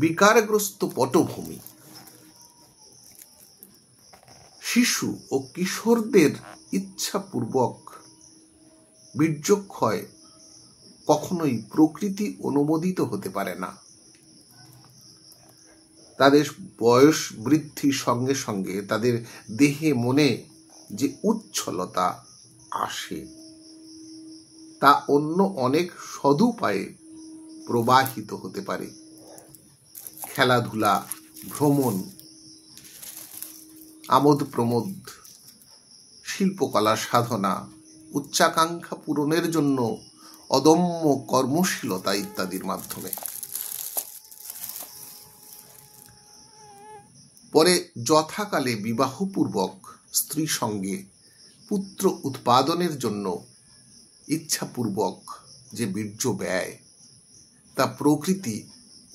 বিকারগ্রস্ত পটভূমি। শিশু ও কিশোরদের ইচ্ছাপূর্বক বীর্যক্ষয় কখনোই প্রকৃতি অনুমোদিত হতে পারে না। তাদের বয়স বৃদ্ধির সঙ্গে সঙ্গে তাদের দেহে মনে যে উচ্ছলতা আসে তা অন্য অনেক সদুপায়ে প্রবাহিত হতে পারে। খেলাধুলা, ভ্রমণ, আমোদ প্রমোদ, শিল্পকলা সাধনা, উচ্চাকাঙ্ক্ষা পূরণের জন্য অদম্য কর্মশীলতা ইত্যাদির মাধ্যমে। পরে যথাকালে বিবাহপূর্বক স্ত্রী সঙ্গে পুত্র উৎপাদনের জন্য ইচ্ছাপূর্বক যে বীর্য ব্যয় তা প্রকৃতি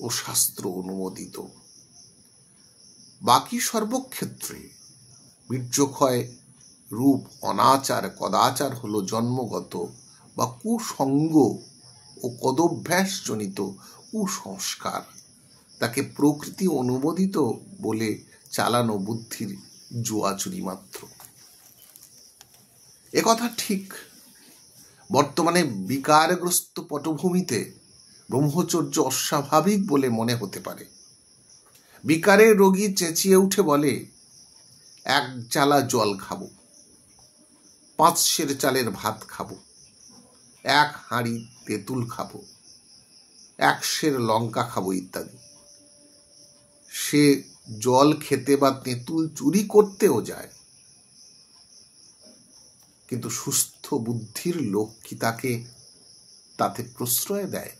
ও শাস্ত্র অনুমোদিত। বাকি সর্বক্ষেত্রে বীর্যক্ষয় রূপ অনাচার কদাচার হল জন্মগত বা কুসঙ্গ ও কদভ্যাসজনিত কুসংস্কার। তাকে প্রকৃতি অনুমোদিত বলে চালানো বুদ্ধির জুয়াচুরি মাত্র। একথা ঠিক, বর্তমানে বিকারগ্রস্ত পটভূমিতে ব্রহ্মচর্য অস্বাভাবিক বলে মনে হতে পারে। বিকারের রোগী চেঁচিয়ে উঠে বলে, 1 চালা জল খাবো, 5 সের চালের ভাত খাবো, 1 হাঁড়ি তেঁতুল খাবো, 1 সের লঙ্কা খাবো ইত্যাদি। সে জল খেতে বা তেঁতুল চুরি করতেও যায়, কিন্তু সুস্থ বুদ্ধির লোক কি তাতে প্রশ্রয় দেয়?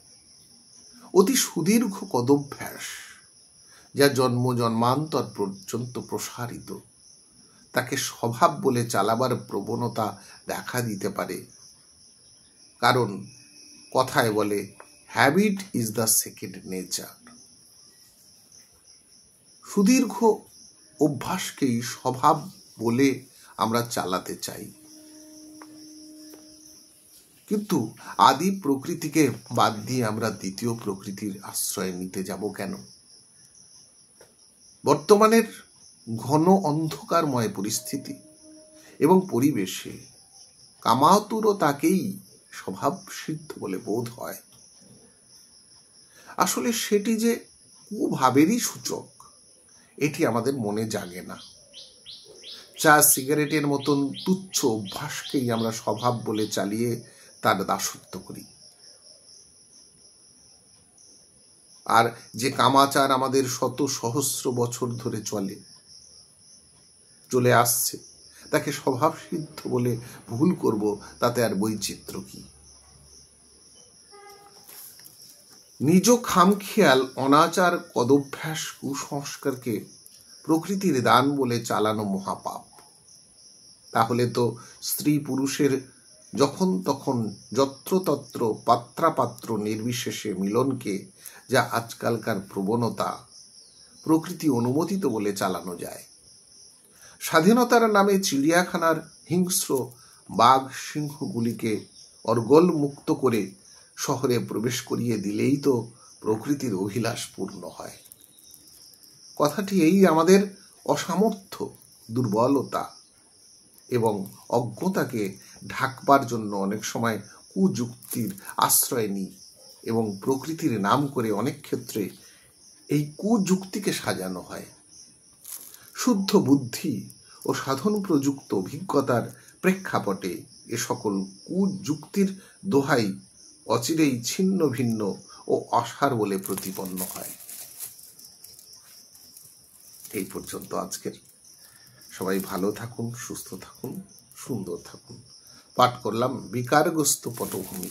অতি সুদীর্ঘ কদভ্যাস যা জন্ম জন্মান্তর পর্যন্ত প্রসারিত, তাকে স্বভাব বলে চালাবার প্রবণতা দেখা দিতে পারে। কারণ কথায় বলে, habit is the second nature. সুদীর্ঘ অভ্যাসকেই স্বভাব বলে আমরা চালাতে চাই, কিন্তু আদি প্রকৃতিকে বাদ দিয়ে আমরা দ্বিতীয় প্রকৃতির আশ্রয় নিতে যাব কেন? বর্তমানের ঘন অন্ধকারময় পরিস্থিতি এবং পরিবেশে কামাতুরও তাকেই স্বভাব সিদ্ধ বলে বোধ হয়। আসলে সেটি যে কুভাবেরই সূচক, এটি আমাদের মনে জাগে না। চা সিগারেটের মতন তুচ্ছ অভ্যাসকেই আমরা স্বভাব বলে চালিয়ে তার দাসত্ব করি। আর যে কামাচার আমাদের শত সহস্র বছর ধরে চলে আসছে, তাকে স্বভাব সিদ্ধ বলে ভুল করব, তাতে আর বৈচিত্র্য কি? নিজ খামখেয়াল অনাচার কদভ্যাস কুসংস্কারকে প্রকৃতির দান বলে চালানো মহাপাপ। তাহলে তো স্ত্রী পুরুষের যখন তখন যত্রতত্র পাত্রাপাত্র নির্বিশেষে মিলনকে, যা আজকালকার প্রবণতা, প্রকৃতি অনুমোদিত বলে চালানো যায়। স্বাধীনতার নামে চিড়িয়াখানার হিংস্র বাঘ সিংহগুলিকে অর্গল মুক্ত করে শহরে প্রবেশ করিয়ে দিলেই তো প্রকৃতির অভিলাষ পূর্ণ হয়। কথাটি এই আমাদের অসামর্থ্য, দুর্বলতা এবং অজ্ঞতাকে ঢাকবার জন্য অনেক সময় কুযুক্তির আশ্রয় নিই এবং প্রকৃতির নাম করে অনেক ক্ষেত্রে এই কুযুক্তিকে সাজানো হয়। শুদ্ধ বুদ্ধি ও সাধন প্রযুক্ত অভিজ্ঞতার প্রেক্ষাপটে এ সকল কুযুক্তির দোহাই অচিরেই ছিন্ন ভিন্ন ও অসার বলে প্রতিপন্ন হয়। এই পর্যন্ত আজকের। সবাই ভালো থাকুন, সুস্থ থাকুন, সুন্দর থাকুন। পাঠ করলাম বিকারগ্রস্ত পটভূমি।